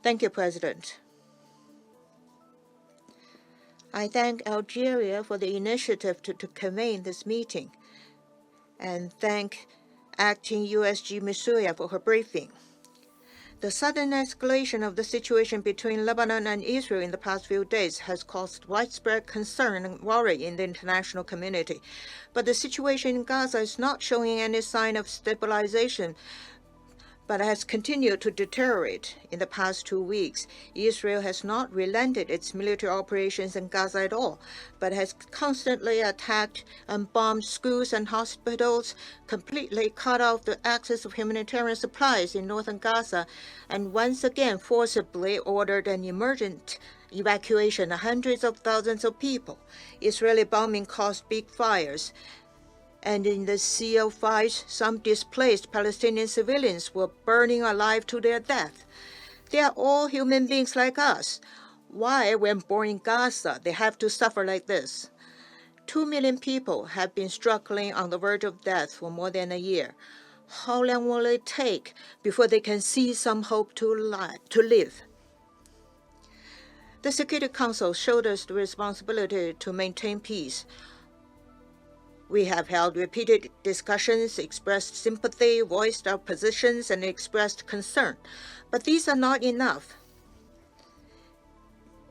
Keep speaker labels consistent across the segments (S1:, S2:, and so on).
S1: Thank you, President. I thank Algeria for the initiative to convene this meeting, and thank Acting USG Misuya for her briefing. The sudden escalation of the situation between Lebanon and Israel in the past few days has caused widespread concern and worry in the international community. But the situation in Gaza is not showing any sign of stabilization, but has continued to deteriorate in the past 2 weeks. Israel has not relented its military operations in Gaza at all, but has constantly attacked and bombed schools and hospitals, completely cut off the access of humanitarian supplies in northern Gaza, and once again forcibly ordered an emergent evacuation of hundreds of thousands of people. Israeli bombing caused big fires, and in the Sea of Fires, some displaced Palestinian civilians were burning alive to their death. They are all human beings like us. Why, when born in Gaza, they have to suffer like this? 2 million people have been struggling on the verge of death for more than a year. How long will it take before they can see some hope to live? The Security Council showed us the responsibility to maintain peace. We have held repeated discussions, expressed sympathy, voiced our positions, and expressed concern. But these are not enough.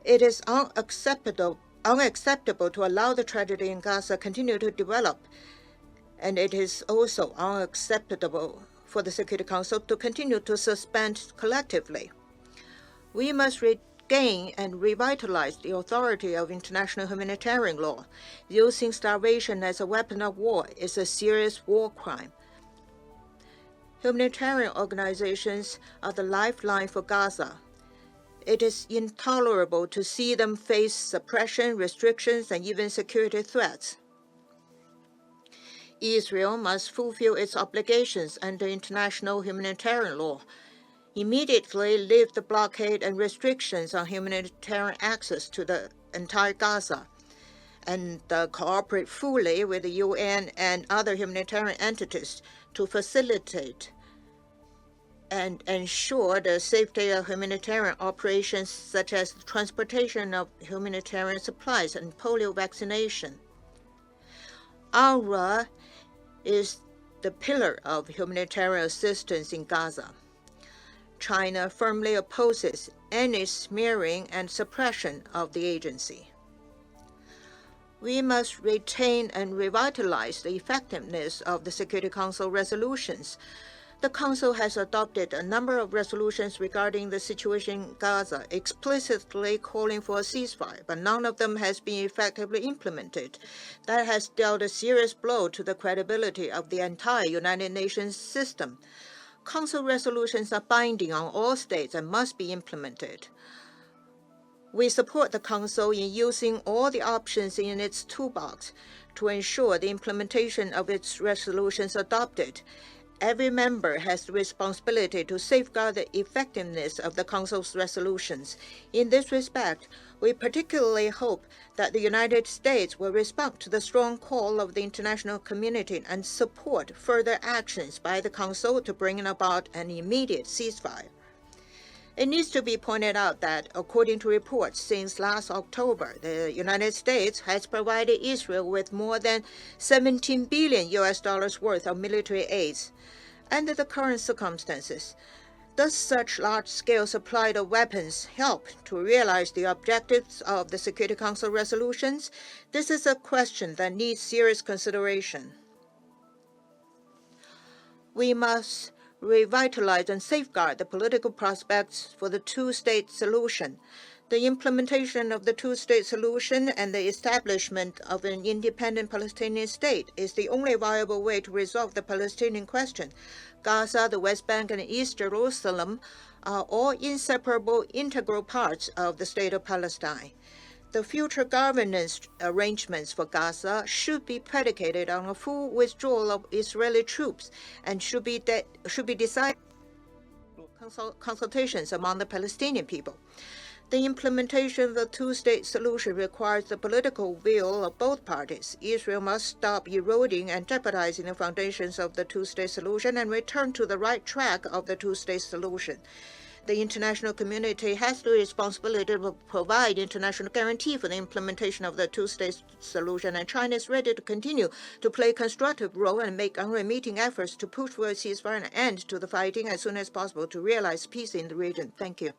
S1: It is unacceptable to allow the tragedy in Gaza continue to develop, and it is also unacceptable for the Security Council to continue to suspend collectively. We must regain and revitalize the authority of international humanitarian law. Using starvation as a weapon of war is a serious war crime. Humanitarian organizations are the lifeline for Gaza. It is intolerable to see them face suppression, restrictions, and even security threats. Israel must fulfill its obligations under international humanitarian law, immediately lift the blockade and restrictions on humanitarian access to the entire Gaza, and cooperate fully with the UN and other humanitarian entities to facilitate and ensure the safety of humanitarian operations such as the transportation of humanitarian supplies and polio vaccination. UNRWA is the pillar of humanitarian assistance in Gaza. China firmly opposes any smearing and suppression of the agency. We must retain and revitalize the effectiveness of the Security Council resolutions. The Council has adopted a number of resolutions regarding the situation in Gaza, explicitly calling for a ceasefire, but none of them has been effectively implemented. That has dealt a serious blow to the credibility of the entire United Nations system. Council resolutions are binding on all states and must be implemented. We support the Council in using all the options in its toolbox to ensure the implementation of its resolutions adopted. Every member has the responsibility to safeguard the effectiveness of the Council's resolutions. In this respect, we particularly hope that the United States will respond to the strong call of the international community and support further actions by the Council to bring about an immediate ceasefire. It needs to be pointed out that, according to reports since last October, the United States has provided Israel with more than $17 billion worth of military aid. Under the current circumstances, does such large-scale supply of weapons help to realize the objectives of the Security Council resolutions? This is a question that needs serious consideration. We must revitalize and safeguard the political prospects for the two-state solution. The implementation of the two-state solution and the establishment of an independent Palestinian state is the only viable way to resolve the Palestinian question. Gaza, the West Bank, and East Jerusalem are all inseparable, integral parts of the state of Palestine. The future governance arrangements for Gaza should be predicated on a full withdrawal of Israeli troops and should be decided through consultations among the Palestinian people. The implementation of the two-state solution requires the political will of both parties. Israel must stop eroding and jeopardizing the foundations of the two-state solution and return to the right track of the two-state solution. The international community has the responsibility to provide international guarantee for the implementation of the two-state solution, and China is ready to continue to play a constructive role and make unremitting efforts to push for a ceasefire and end to the fighting as soon as possible to realize peace in the region. Thank you.